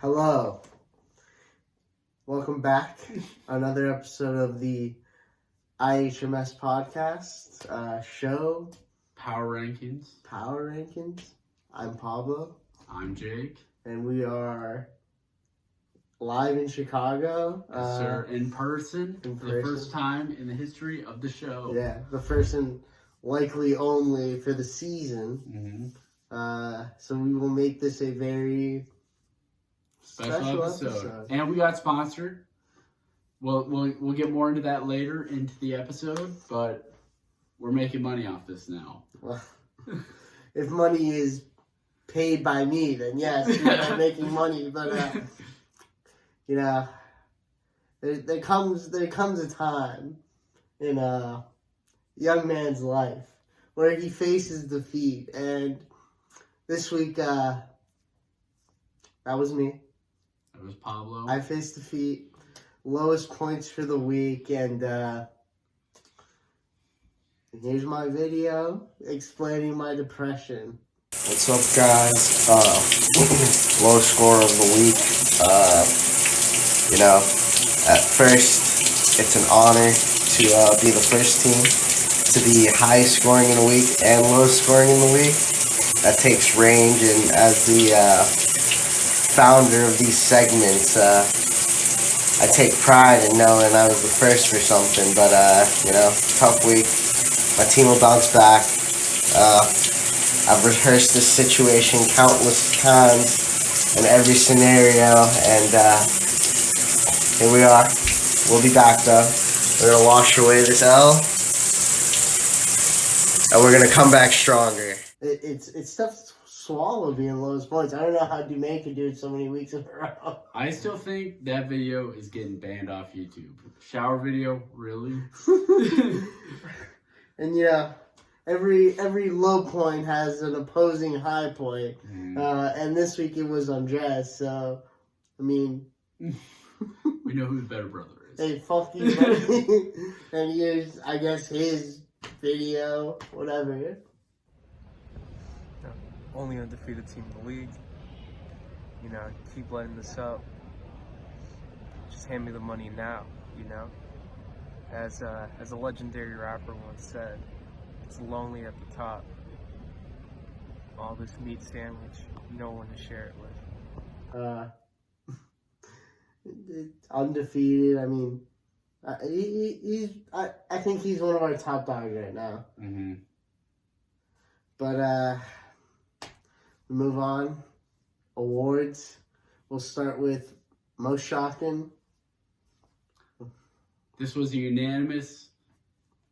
Hello. Welcome back. Another episode of the IHMS podcast show. Power Rankings. I'm Pablo. I'm Jake. And we are live in Chicago. Yes, sir. In person. For the first time in the history of the show. Yeah, the first and likely only for the season. So we will make this a very special episode. And we got sponsored. We'll get more into that later into the episode, but we're making money off this now. Well, if money is paid by me, then yes, we're making money. But there comes a time in a young man's life where he faces defeat, and this week that was me. It was Pablo. I faced defeat. Lowest points for the week, and here's my video explaining my depression. What's up, guys? Low score of the week. At first, it's an honor to be the first team to be highest scoring in the week and lowest scoring in the week. That takes range, and as the founder of these segments, I take pride in knowing I was the first for something, but, tough week. My team will bounce back. I've rehearsed this situation countless times in every scenario, and here we are. We'll be back, though. We're going to wash away this L, and we're going to come back stronger. It's tough to swallow being lowest points. I don't know how Dumaine could do it so many weeks in a row. I still think that video is getting banned off YouTube. Shower video, really? And every low point has an opposing high point. And this week it was Andres, so I mean we know who the better brother is. Hey, fuck you, buddy. And here's, I guess, his video, whatever. Only undefeated team in the league. Keep letting this up. Just hand me the money now, As a legendary rapper once said, it's lonely at the top. All this meat sandwich, no one to share it with. Undefeated. I mean, I think he's one of our top dogs right now. But we move on. Awards. We'll start with most shocking. This was a unanimous,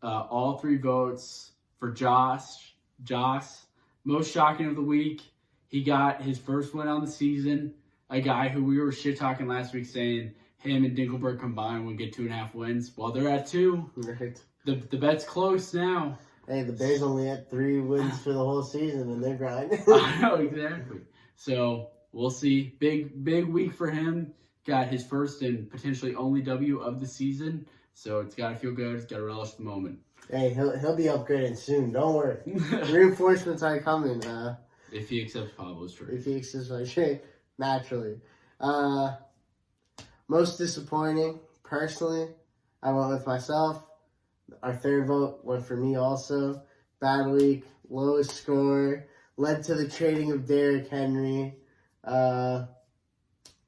all 3 votes for Josh. Most shocking of the week. He got his first win on the season. A guy who we were shit-talking last week saying him and Dinkelberg combined would get 2.5 wins. Well, they're at 2. Right. The bet's close now. Hey, the Bears only had 3 wins for the whole season, and they're grinding. I know, exactly. So, we'll see. Big week for him. Got his first and potentially only W of the season. So, it's got to feel good. It's got to relish the moment. Hey, he'll be upgraded soon. Don't worry. Reinforcements are coming. If he accepts Pablo's trade. If he accepts my trade, naturally. Most disappointing, personally, I went with myself. Our third vote went for me also. Bad week, lowest score, led to the trading of Derrick Henry. But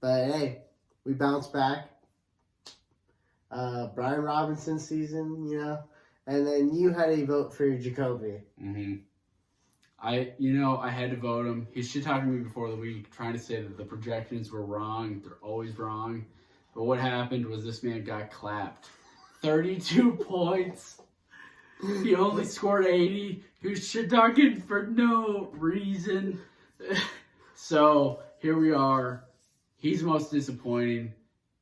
hey, we bounced back. Brian Robinson season, and then you had a vote for Jacoby. I had to vote him. He's shit-talking me before the week, trying to say that the projections were wrong. They're always wrong. But what happened was this man got clapped. 32 points. He only scored 80. He was shit-talking for no reason. So, here we are. He's most disappointing.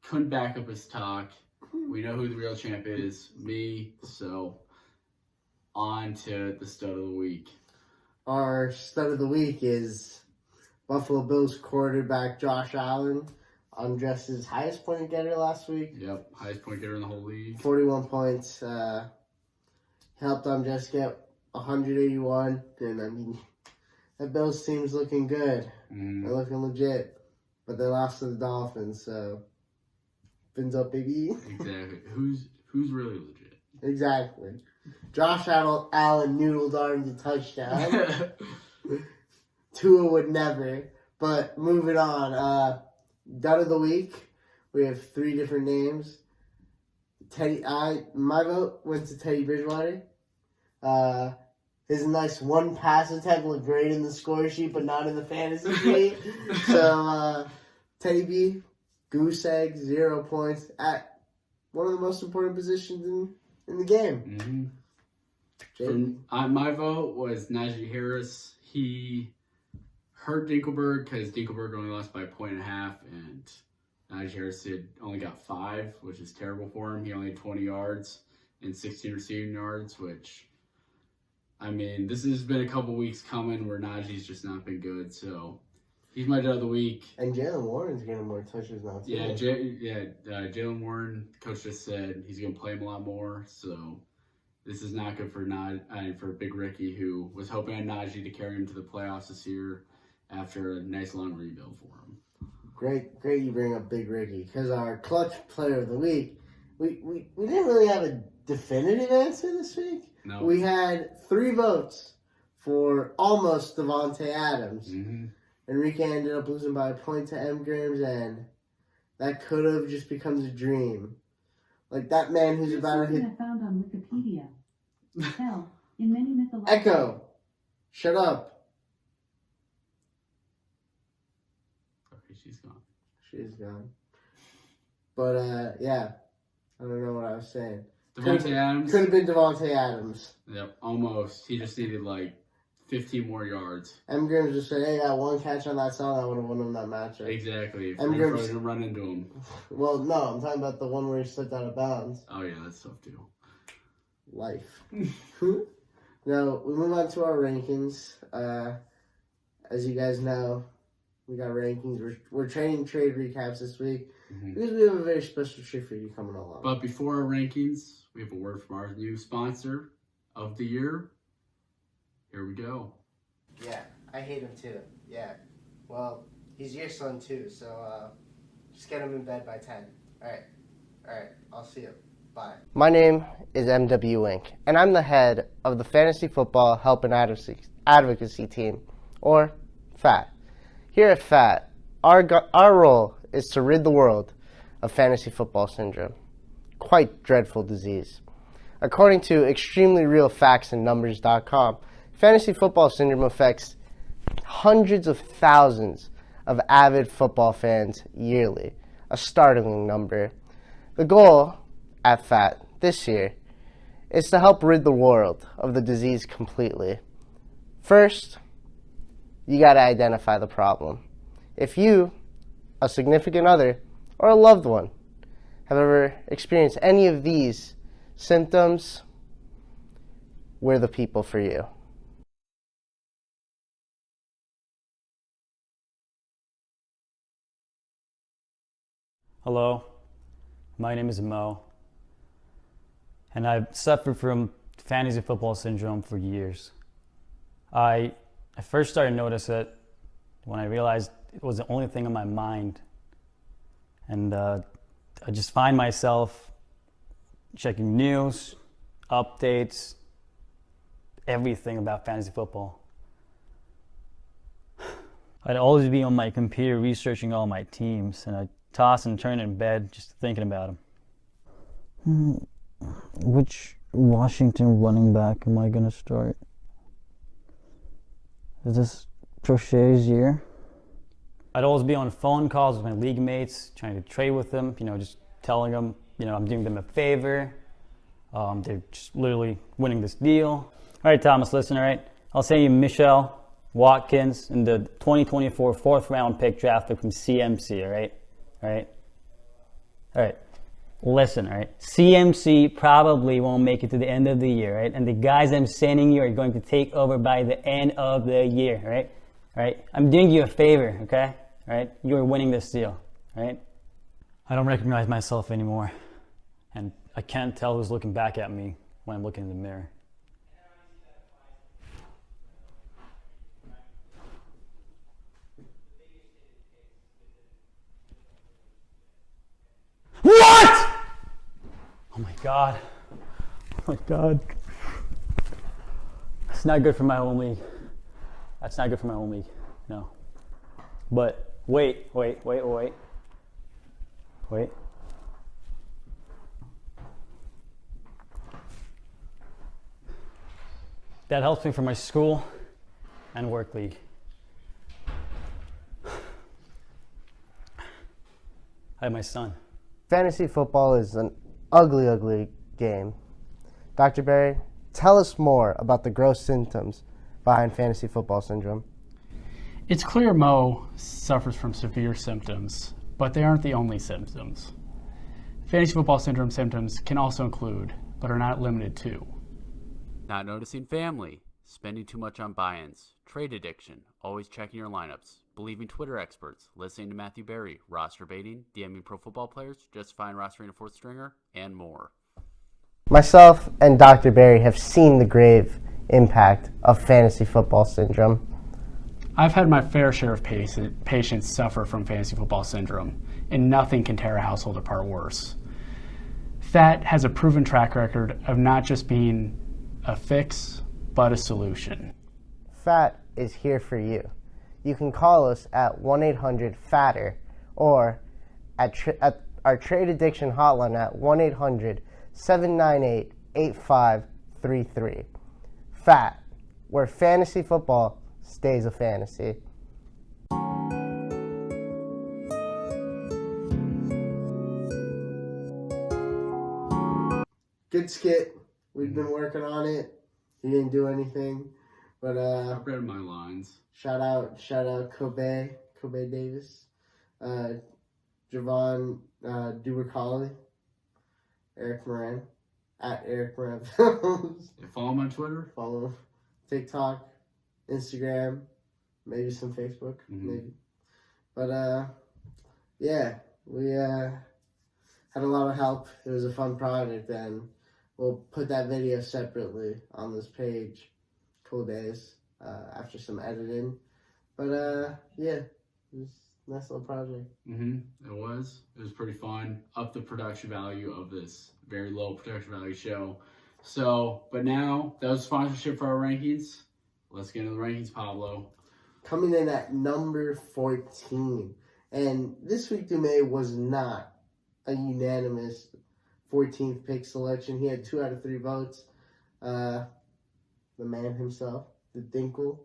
Couldn't back up his talk. We know who the real champ is. Me. So, on to the stud of the week. Our stud of the week is Buffalo Bills quarterback Josh Allen. Andres' highest point getter last week. Yep, highest point getter in the whole league. 41 points. Helped Andres get 181. And I mean, that Bills team's looking good. They're looking legit. but they lost to the Dolphins, so fins up, baby. Exactly. Who's really legit? Exactly. Josh Allen noodled armed a touchdown. Tua would never. But moving on, dud of the week. We have 3 different names. My vote went to Teddy Bridgewater. His nice one pass attempt looked great in the score sheet, but not in the fantasy sheet. So Teddy B, goose egg, 0 points at one of the most important positions in the game. My vote was Najee Harris. He hurt Dinkelberg because Dinkelberg only lost by 1.5 and Najee Harris only got 5, which is terrible for him. He only had 20 yards and 16 receiving yards, which, I mean, this has been a couple weeks coming where Najee's just not been good, so he's my dud of the week. And Jalen Warren's getting more touches now, too. Jalen Warren, coach just said he's going to play him a lot more, so this is not good for Big Ricky, who was hoping on Najee to carry him to the playoffs this year after a nice long rebuild for him. Great you bring up Big Ricky, because our clutch player of the week, we didn't really have a definitive answer this week. No. We had 3 votes for almost Devontae Adams. Mm-hmm. Enrique ended up losing by a point to M. Grams, and that could have just become a dream. Like that man who's about to hit... I found on Wikipedia. Hell, in many mythological... Echo! Shut up. Okay, she's gone. She's gone. But, yeah. I don't know what I was saying. Devontae Adams? Could have been Devontae Adams. Yep, almost. He just needed, 15 more yards. M. Grams just said, hey, that one catch on that side, I would have won him that matchup. Exactly. If M. he Grams... wasn't run into him. Well, no, I'm talking about the one where he slipped out of bounds. Oh, yeah, that's tough, too. Life. Now, we move on to our rankings. As you guys know, we got rankings. We're training trade recaps this week because we have a very special treat for you coming along. But before our rankings, we have a word from our new sponsor of the year. Here we go. Yeah, I hate him too. Yeah. Well, he's your son too, so just get him in bed by 10. All right. I'll see you. Bye. My name is MW Inc., and I'm the head of the Fantasy Football Help and Advocacy Team, or FAT. Here at FAT, our role is to rid the world of fantasy football syndrome. Quite dreadful disease. According to extremely real facts and numbers.com, fantasy football syndrome affects hundreds of thousands of avid football fans yearly, a startling number. The goal at FAT this year is to help rid the world of the disease completely. First, you got to identify the problem. If you, a significant other, or a loved one have ever experienced any of these symptoms, we're the people for you. Hello, my name is Mo, and I've suffered from fantasy football syndrome for years. I first started to notice it when I realized it was the only thing in my mind, and I just find myself checking news, updates, everything about fantasy football. I'd always be on my computer researching all my teams, and I'd toss and turn in bed just thinking about them. Which Washington running back am I going to start? Is this Crochet's year? I'd always be on phone calls with my league mates, trying to trade with them, just telling them, I'm doing them a favor. They're just literally winning this deal. All right, Thomas, listen, all right? I'll send you Michelle Watkins in the 2024 fourth round pick drafted from CMC, all right? All right. Listen, all right? CMC probably won't make it to the end of the year, right? And the guys I'm sending you are going to take over by the end of the year, right? All right? I'm doing you a favor, okay? All right? You're winning this deal, right? I don't recognize myself anymore, and I can't tell who's looking back at me when I'm looking in the mirror. God. Oh my God. It's not good for my home league. That's not good for my home league. No. But wait. That helps me for my school and work league. I have my son. Fantasy football is an ugly, ugly game. Dr. Berry, tell us more about the gross symptoms behind fantasy football syndrome. It's clear Mo suffers from severe symptoms, but they aren't the only symptoms. Fantasy football syndrome symptoms can also include, but are not limited to, not noticing family, spending too much on buy-ins, trade addiction, always checking your lineups, believing Twitter experts, listening to Matthew Berry, roster baiting, DMing pro football players, justifying rostering a fourth stringer, and more. Myself and Dr. Berry have seen the grave impact of fantasy football syndrome. I've had my fair share of patients suffer from fantasy football syndrome, and nothing can tear a household apart worse. That has a proven track record of not just being a fix, but a solution. FAT is here for you. You can call us at 1-800-FATTER or at our trade addiction hotline at 1-800-798-8533. FAT, where fantasy football stays a fantasy. Good skit. We've been working on it. He didn't do anything, but I've read my lines. shout out Kobe Davis, Javon Dubercali, Eric Moran, at Eric Moran Films. Follow him on Twitter. Follow TikTok, Instagram, maybe some Facebook, maybe. But yeah, we had a lot of help. It was a fun project, and we'll put that video separately on this page. Cool days after some editing. But yeah, it was a nice little project. It was pretty fun. Up the production value of this very low production value show. So, but now that was sponsorship for our rankings. Let's get into the rankings, Pablo. Coming in at number 14. And this week, Dume was not a unanimous 14th pick selection. He had 2 out of 3 votes. The man himself, the Dinkelberg,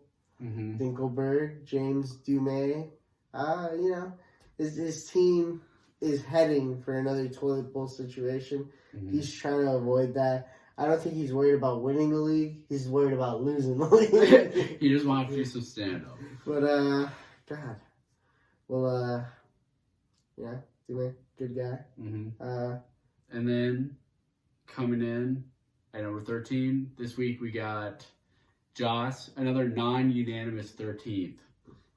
James Dume. His team is heading for another toilet bowl situation. He's trying to avoid that. I don't think he's worried about winning the league. He's worried about losing the league. He just wants to do some stand-up. But, God. Well, yeah, Dume, good guy. And then coming in at number 13 this week, we got Joss, another non-unanimous 13th.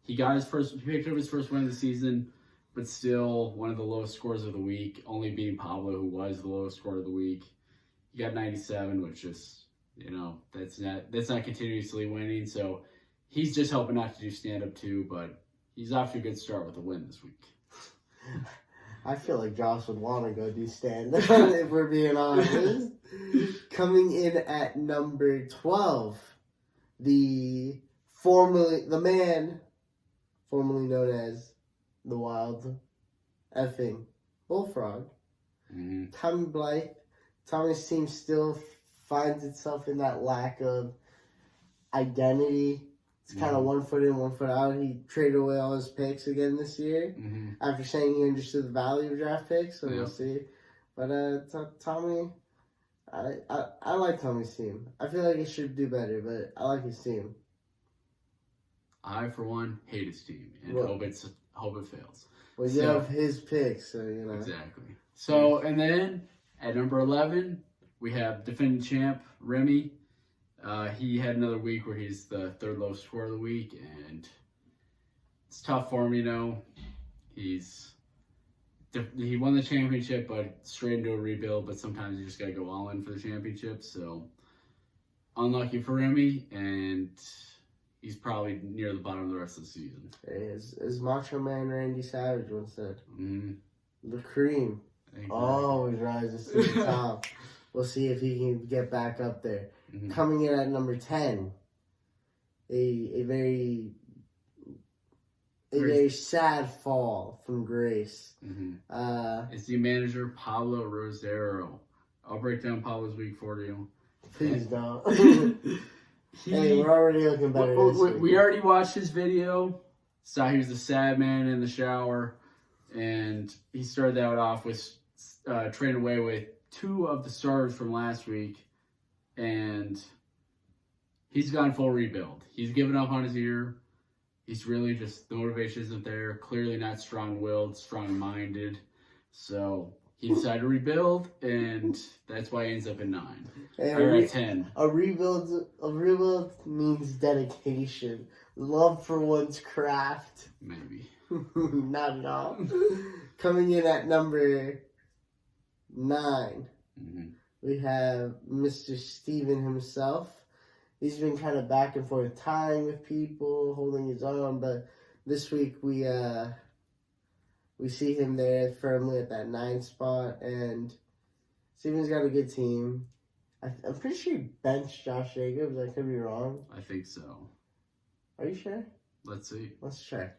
He picked up his first win of the season, but still one of the lowest scores of the week, only beating Pablo, who was the lowest score of the week. He got 97, which is, that's not continuously winning. So he's just hoping not to do stand-up too, but he's off to a good start with a win this week. I feel like Josh would want to go do stand-up, if we're being honest. Coming in at number 12, the man formerly known as the Wild Effing Bullfrog, Tommy Blythe. Tommy's team still finds itself in that lack of identity. It's kind of 1 foot in, 1 foot out. He traded away all his picks again this year after saying he understood the value of draft picks, so we'll see. But Tommy, I like Tommy's team. I feel like he should do better, but I like his team. I, for one, hate his team and hope it fails. Well, you have his picks, so you know. Exactly. So, and then at number 11, we have defending champ Remy. He had another week where he's the 3rd lowest scorer of the week, and it's tough for him, he won the championship, but straight into a rebuild, but sometimes you just got to go all in for the championship, so unlucky for Remy, and he's probably near the bottom of the rest of the season. As Macho Man Randy Savage once said, the cream always rises to the top. we'll see if he can get back up there. Mhm. Coming in at number 10, a very sad fall from grace. It's the manager, Pablo Rosero. I'll break down Pablo's week for you. Please don't. Hey, we're already looking better. We already watched his video. Saw he was a sad man in the shower. And he started that off with trading away with 2 of the starters from last week. And he's gone full rebuild. He's given up on his year. He's really just, the motivation isn't there. Clearly not strong-willed, strong-minded. So he decided to rebuild, and that's why he ends up at 9. Or at 10. A rebuild means dedication, love for one's craft. Maybe. Not at all. Coming in at number 9, we have Mr. Steven himself. He's been kind of back and forth tying with people, holding his own, but this week we see him there firmly at that 9 spot, and Steven's got a good team. I'm pretty sure he benched Josh Jacobs. I could be wrong. I think so. Are you sure? Let's see. Let's check.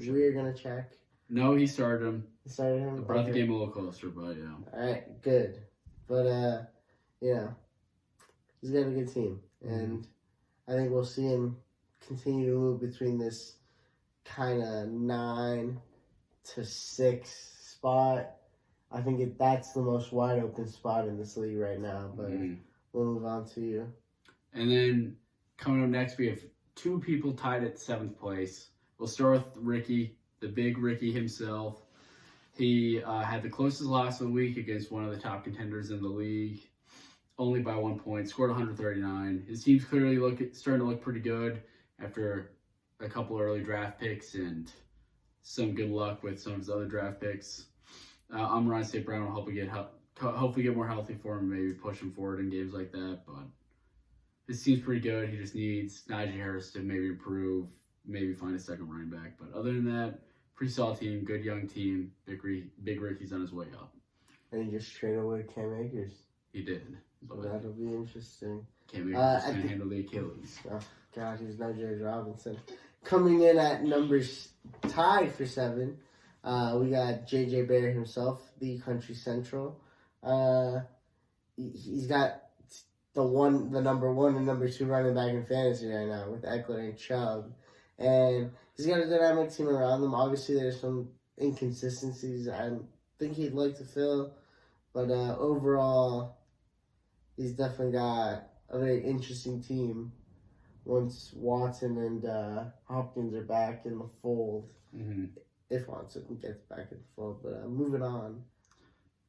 Sure. We're going to check. No, he started him. He started him? I brought the game a little closer, but yeah. All right, good. But, he's got a good team. And I think we'll see him continue to move between this kind of 9 to 6 spot. I think that's the most wide open spot in this league right now. But we'll move on to you. And then coming up next, we have 2 people tied at 7th place. We'll start with Ricky, the big Ricky himself. He had the closest loss of the week against one of the top contenders in the league, only by 1 point, scored 139. His team's clearly starting to look pretty good after a couple early draft picks and some good luck with some of his other draft picks. Amon St. Brown will hopefully get more healthy for him, maybe push him forward in games like that. But his team's pretty good. He just needs Najee Harris to maybe improve, maybe find a second running back. But other than that, pretty solid team, good young team. Big Ricky's on his way up. And he just traded away Cam Akers. He did. So that'll be interesting. Cam Akers can handle the Achilles. Oh, God, he's no James Robinson. Coming in at numbers tied for 7, we got J.J. Bear himself, the Country Central. He's got the number 1 and number 2 running back in fantasy right now with Eckler and Chubb. And he's got a dynamic team around him. Obviously, there's some inconsistencies I think he'd like to fill. But overall, he's definitely got a very interesting team once Watson and Hopkins are back in the fold. If Watson gets back in the fold. But moving on.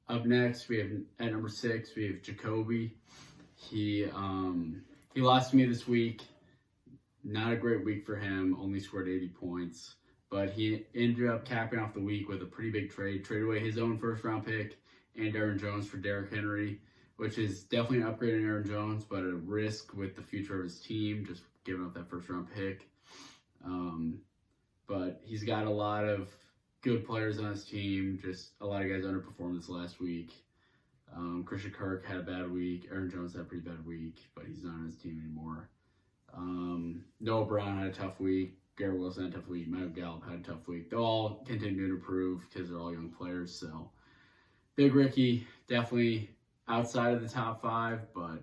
Up next, we have at number 6, we have Jacoby. He lost to me this week. Not a great week for him. Only scored 80 points. But he ended up capping off the week with a pretty big trade. Traded away his own first-round pick and Aaron Jones for Derrick Henry, which is definitely an upgrade on Aaron Jones, but a risk with the future of his team, just giving up that first-round pick. But he's got a lot of good players on his team. Just a lot of guys underperformed this last week. Christian Kirk had a bad week. Aaron Jones had a pretty bad week, but he's not on his team anymore. Noah Brown had a tough week. Garrett Wilson had a tough week. Matt Gallup had a tough week. They'll all continue to improve because they're all young players. So, Big Ricky, definitely outside of the top 5, but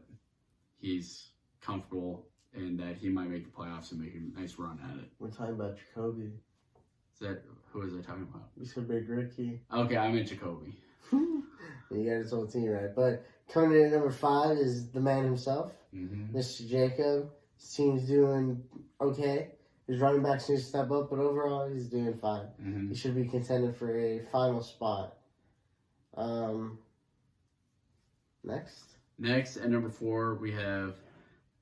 he's comfortable in that he might make the playoffs and make a nice run at it. We're talking about Jacoby. Who was I talking about? You said Big Ricky. Okay, I meant Jacoby. You got his whole team right. But coming in at number 5 is the man himself, Mr. Jacob. His team's doing okay. His running backs need to step up, but overall, he's doing fine. He should be contended for a final spot. Next, at number 4, we have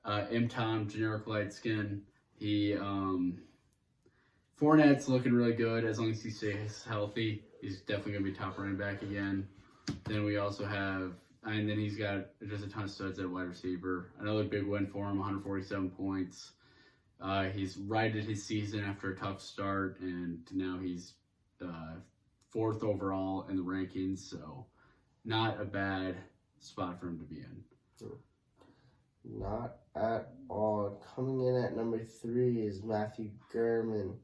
M. Tom, generic light skin. Fournette's looking really good as long as he stays healthy. He's definitely going to be top running back again. Then we also have, and then he's got just a ton of studs at wide receiver. Another big win for him, 147 points. He's righted his season after a tough start, and now he's 4th overall in the rankings, so not a bad spot for him to be in. Not at all. Coming in at number 3 is Matthew Gurman.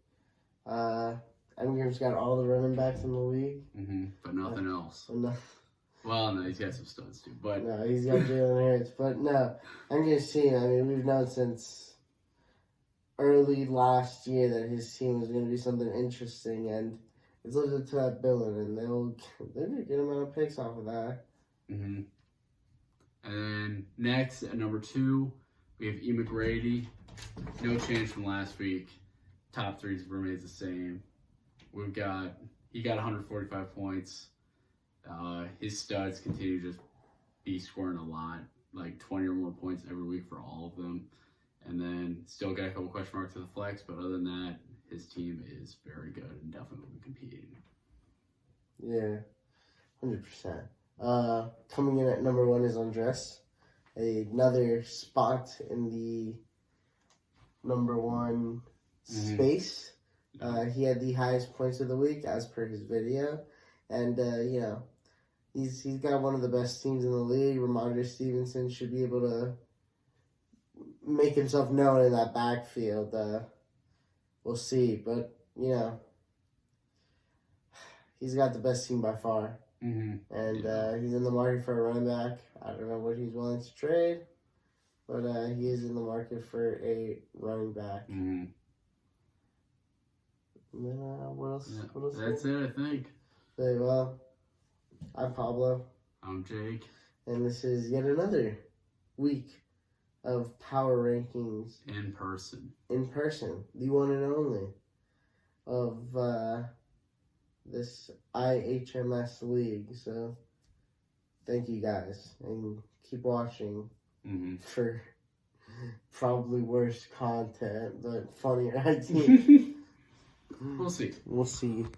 Gurman's got all the running backs in the league. But nothing else. No, Well, no, he's got some studs too. But no, he's got Jalen Hurts. But no, I'm just seeing. I mean, we've known since early last year that his team was going to be something interesting, and it's lived up to that billing, and they're going to get a amount of picks off of that. And then next at number 2, we have E. McGrady. No change from last week. Top 3 remains the same. He got 145 points. His studs continue to just be scoring a lot, like 20 or more points every week for all of them. And then still got a couple question marks to the flex, but other than that, his team is very good and definitely competing. Yeah, 100%. Coming in at number 1 is Andres. Another spot in the number 1 space. He had the highest points of the week as per his video. And, he's got one of the best teams in the league. Ramondre Stevenson should be able to make himself known in that backfield. We'll see. But, he's got the best team by far. And he's in the market for a running back. I don't know what he's willing to trade, but he is in the market for a running back. And then what else? Yeah, What else? that's it, I think. Very well. I'm Pablo, I'm Jake. and this is yet another week of power rankings In person. in person, the one and only of this IHMS league. So thank you guys, and keep watching for probably worse content but funnier ideas. We'll see. We'll see.